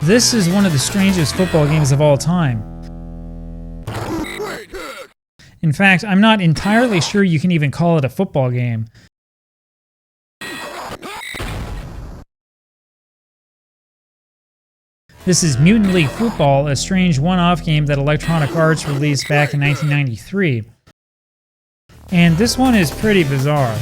This is one of the strangest football games of all time. In fact, I'm not entirely sure you can even call it a football game. This is Mutant League Football, a strange one-off game that Electronic Arts released back in 1993. And this one is pretty bizarre.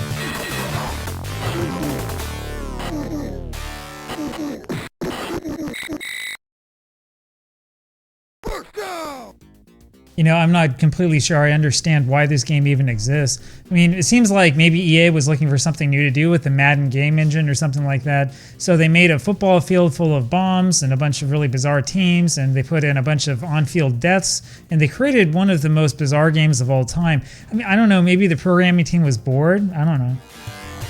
You know, I'm not completely sure I understand why this game even exists. I mean, it seems like maybe EA was looking for something new to do with the Madden game engine or something like that. So they made a football field full of bombs and a bunch of really bizarre teams, and they put in a bunch of on-field deaths, and they created one of the most bizarre games of all time. I mean, I don't know, maybe the programming team was bored? I don't know.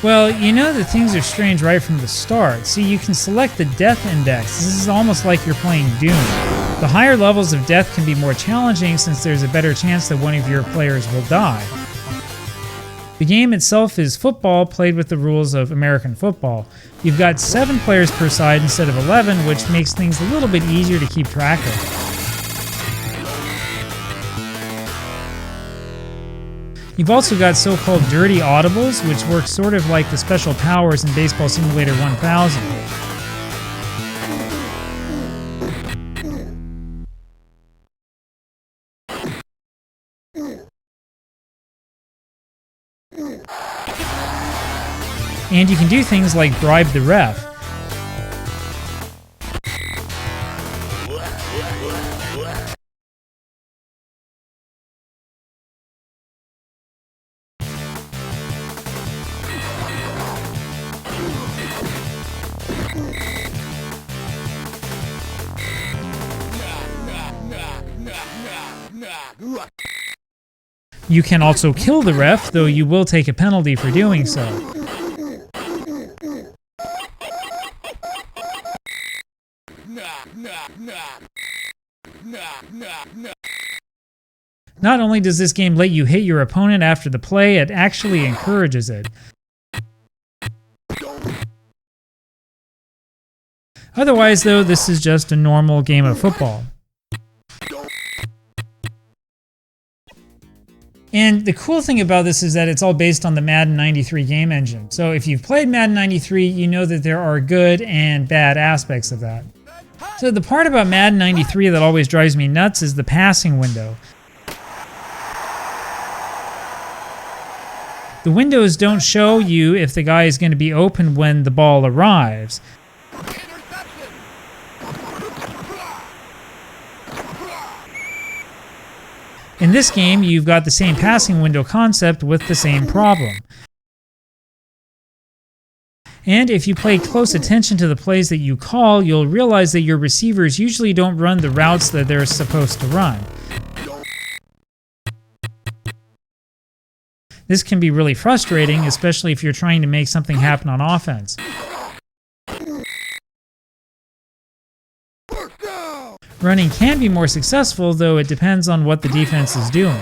Well, you know that things are strange right from the start. See, you can select the death index. This is almost like you're playing Doom. The higher levels of death can be more challenging since there's a better chance that one of your players will die. The game itself is football played with the rules of American football. You've got 7 players per side instead of 11, which makes things a little bit easier to keep track of. You've also got so-called dirty audibles, which work sort of like the special powers in Baseball Simulator 1000. And you can do things like bribe the ref. You can also kill the ref, though you will take a penalty for doing so. Not only does this game let you hit your opponent after the play, it actually encourages it. Otherwise, though, this is just a normal game of football. And the cool thing about this is that it's all based on the Madden 93 game engine. So if you've played Madden 93, you know that there are good and bad aspects of that. So the part about Madden 93 that always drives me nuts is the passing window. The windows don't show you if the guy is going to be open when the ball arrives. In this game, you've got the same passing window concept with the same problem. And if you pay close attention to the plays that you call, you'll realize that your receivers usually don't run the routes that they're supposed to run. This can be really frustrating, especially if you're trying to make something happen on offense. Running can be more successful, though it depends on what the defense is doing.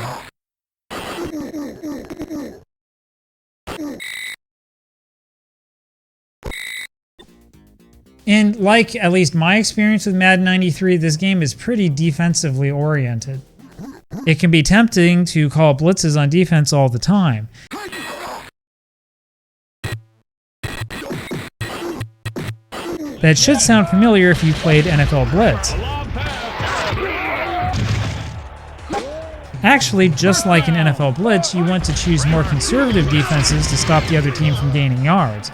And like at least my experience with Madden 93, this game is pretty defensively oriented. It can be tempting to call blitzes on defense all the time. That should sound familiar if you played NFL Blitz. Actually, just like in NFL Blitz, you want to choose more conservative defenses to stop the other team from gaining yards.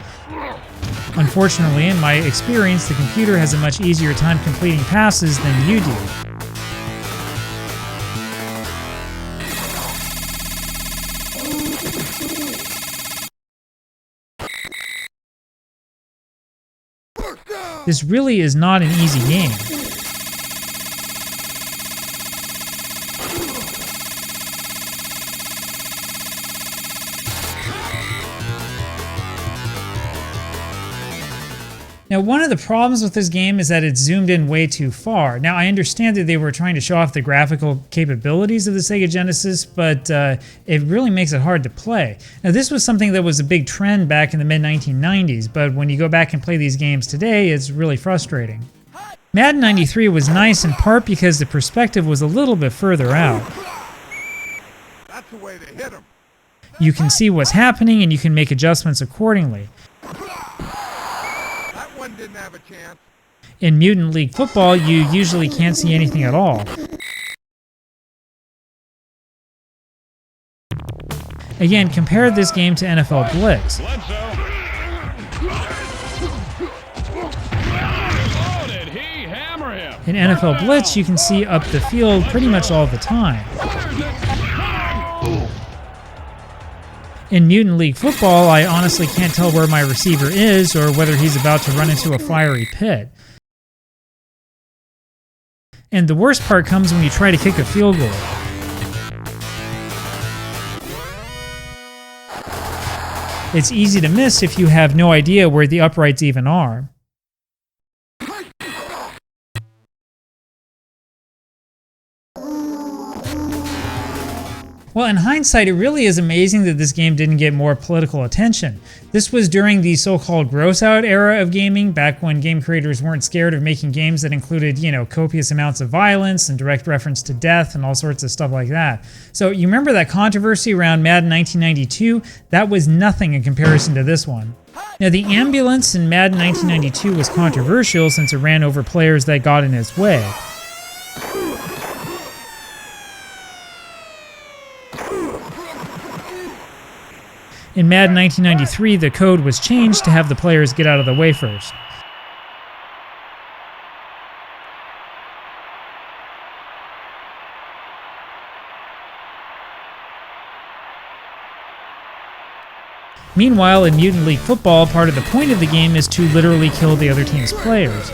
Unfortunately, in my experience, the computer has a much easier time completing passes than you do. This really is not an easy game. Now, one of the problems with this game is that it's zoomed in way too far. Now, I understand that they were trying to show off the graphical capabilities of the Sega Genesis, but it really makes it hard to play. Now, this was something that was a big trend back in the mid-1990s, but when you go back and play these games today, it's really frustrating. Madden 93 was nice in part because the perspective was a little bit further out. That's the way to hit him. You can see what's happening and you can make adjustments accordingly. That one didn't have a chance. In Mutant League Football, you usually can't see anything at all. Again, compare this game to NFL Blitz. In NFL Blitz, you can see up the field pretty much all the time. In Mutant League Football, I honestly can't tell where my receiver is or whether he's about to run into a fiery pit. And the worst part comes when you try to kick a field goal. It's easy to miss if you have no idea where the uprights even are. Well, in hindsight, it really is amazing that this game didn't get more political attention. This was during the so-called gross-out era of gaming, back when game creators weren't scared of making games that included, copious amounts of violence and direct reference to death and all sorts of stuff like that. So you remember that controversy around Madden 1992? That was nothing in comparison to this one. Now, the ambulance in Madden 1992 was controversial since it ran over players that got in its way. In Madden 1993, the code was changed to have the players get out of the way first. Meanwhile, in Mutant League Football, part of the point of the game is to literally kill the other team's players.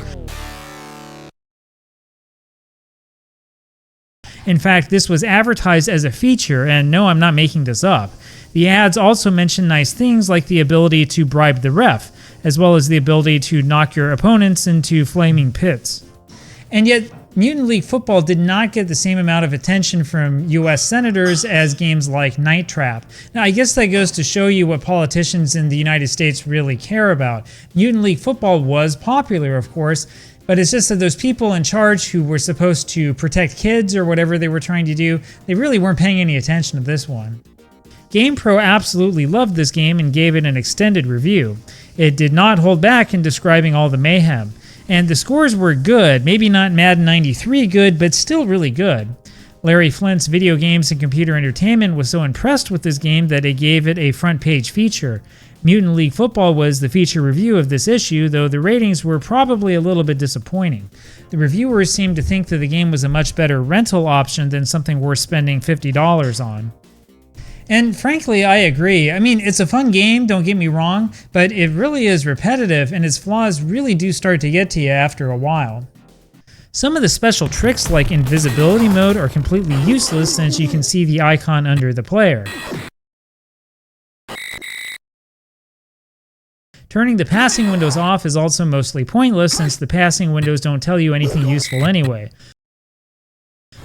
In fact, this was advertised as a feature, and no, I'm not making this up. The ads also mention nice things like the ability to bribe the ref, as well as the ability to knock your opponents into flaming pits. And yet, Mutant League Football did not get the same amount of attention from US senators as games like Night Trap. Now, I guess that goes to show you what politicians in the United States really care about. Mutant League Football was popular, of course, but it's just that those people in charge who were supposed to protect kids or whatever they were trying to do, they really weren't paying any attention to this one. GamePro absolutely loved this game and gave it an extended review. It did not hold back in describing all the mayhem. And the scores were good, maybe not Madden 93 good, but still really good. Larry Flint's Video Games and Computer Entertainment was so impressed with this game that it gave it a front page feature. Mutant League Football was the feature review of this issue, though the ratings were probably a little bit disappointing. The reviewers seemed to think that the game was a much better rental option than something worth spending $50 on. And frankly, I agree. I mean, it's a fun game, don't get me wrong, but it really is repetitive and its flaws really do start to get to you after a while. Some of the special tricks like invisibility mode are completely useless since you can see the icon under the player. Turning the passing windows off is also mostly pointless since the passing windows don't tell you anything useful anyway.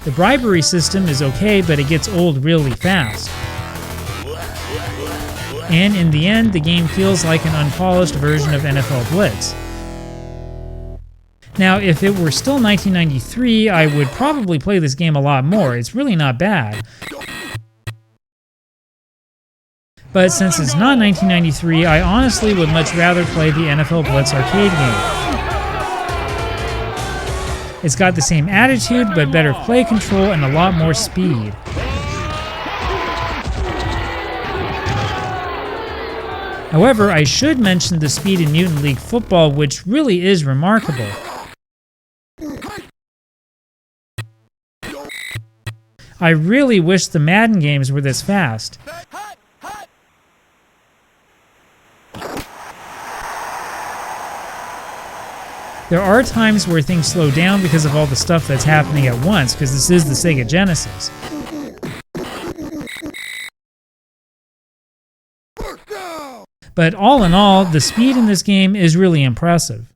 The bribery system is okay, but it gets old really fast. And in the end, the game feels like an unpolished version of NFL Blitz. Now, if it were still 1993, I would probably play this game a lot more. It's really not bad. But since it's not 1993, I honestly would much rather play the NFL Blitz arcade game. It's got the same attitude, but better play control and a lot more speed. However, I should mention the speed in Mutant League Football, which really is remarkable. I really wish the Madden games were this fast. There are times where things slow down because of all the stuff that's happening at once, because this is the Sega Genesis. But all in all, the speed in this game is really impressive.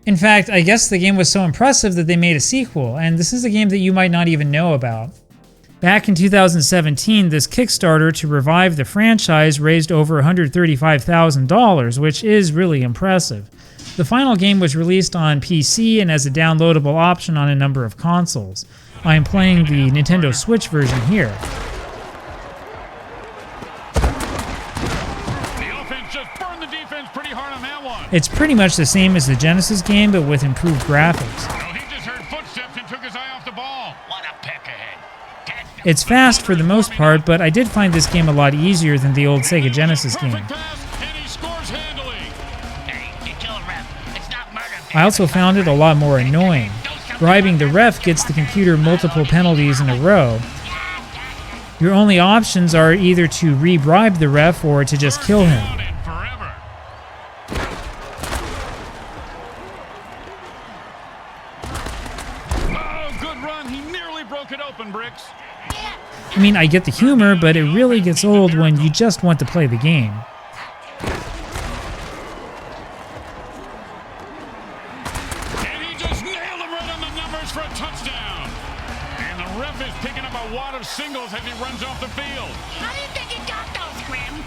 In fact, I guess the game was so impressive that they made a sequel, and this is a game that you might not even know about. Back in 2017, this Kickstarter to revive the franchise raised over $135,000, which is really impressive. The final game was released on PC and as a downloadable option on a number of consoles. I am playing the Nintendo Switch version here. The offense just burned the defense pretty hard on that one. It's pretty much the same as the Genesis game, but with improved graphics. No, he just heard footsteps and took his eye off the ball. What a peck ahead. It's fast for the most part, but I did find this game a lot easier than the old Sega Genesis game. Perfect pass, and he scores handily. Hey, you killed ref. It's not murder. I also found it a lot more annoying. Bribing the ref gets the computer multiple penalties in a row. Your only options are either to re-bribe the ref or to just kill him. Oh, good run. He nearly broke it open, Bricks. I mean, I get the humor, but it really gets old when you just want to play the game. And he just nailed him right on the numbers for a touchdown. And the ref is picking up a wad of singles as he runs off the field. How do you think you got those, Grim?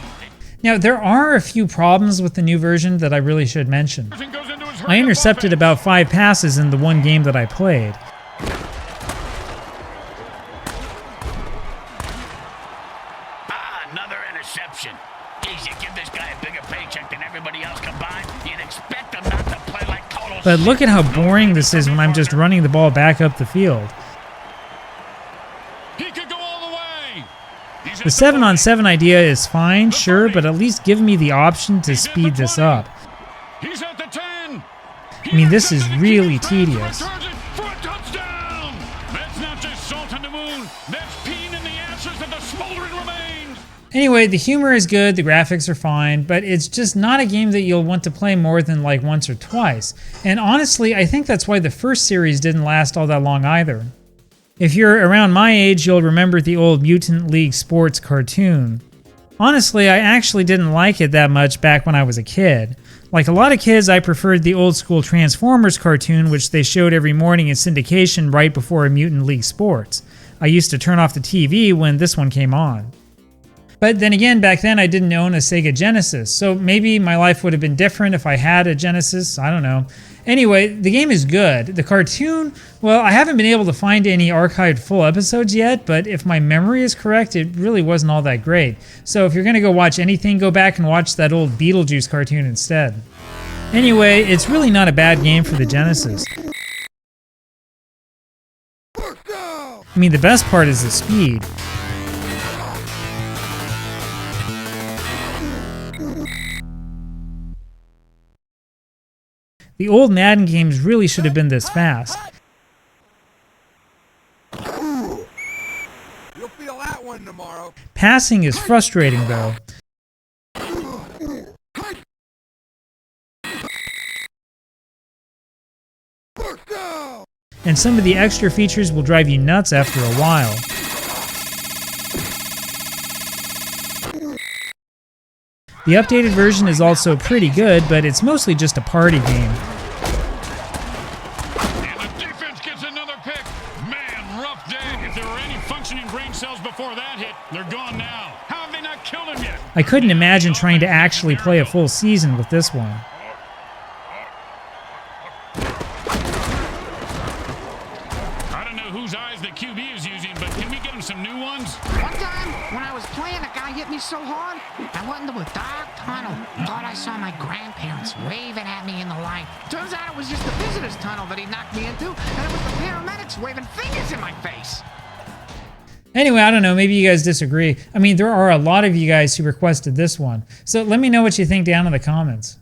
Now, there are a few problems with the new version that I really should mention. I intercepted about 5 passes in the one game that I played. Another interception. Geez, you give this guy a bigger paycheck than everybody else combined, you'd expect him not to play like total But look at how boring this is when I'm just running the ball back up the field. He could go all the way. The 7-on-7 idea is fine, sure, but at least give me the option to speed this up. He's at the 10. I mean, this is really tedious. For a touchdown. That's not just salt in the wound. That's peeing in the ashes of the smoldering remains. Anyway, the humor is good, the graphics are fine, but it's just not a game that you'll want to play more than like once or twice. And honestly, I think that's why the first series didn't last all that long either. If you're around my age, you'll remember the old Mutant League Sports cartoon. Honestly, I actually didn't like it that much back when I was a kid. Like a lot of kids, I preferred the old school Transformers cartoon, which they showed every morning in syndication right before Mutant League Sports. I used to turn off the TV when this one came on. But then again, back then I didn't own a Sega Genesis, so maybe my life would have been different if I had a Genesis, I don't know. Anyway, the game is good. The cartoon, well, I haven't been able to find any archived full episodes yet, but if my memory is correct, it really wasn't all that great. So if you're gonna go watch anything, go back and watch that old Beetlejuice cartoon instead. Anyway, it's really not a bad game for the Genesis. I mean, the best part is the speed. The old Madden games really should have been this fast. You'll feel that one tomorrow. Passing is frustrating though. And some of the extra features will drive you nuts after a while. The updated version is also pretty good, but it's mostly just a party game. And the defense gets another pick. Man, rough day. If there were any functioning brain cells before that hit, they're gone now. How have they not killed him yet? I couldn't imagine trying to actually play a full season with this one. I don't know whose eyes the QB is using, but can we get him some new ones? One time, when I was playing, a guy hit me so hard, I went into a dark tunnel. Thought I saw my grandparents waving at me in the light. Turns out it was just the visitor's tunnel that he knocked me into, and it was the paramedics waving fingers in my face. Anyway, I don't know, maybe you guys disagree. I mean, there are a lot of you guys who requested this one. So let me know what you think down in the comments.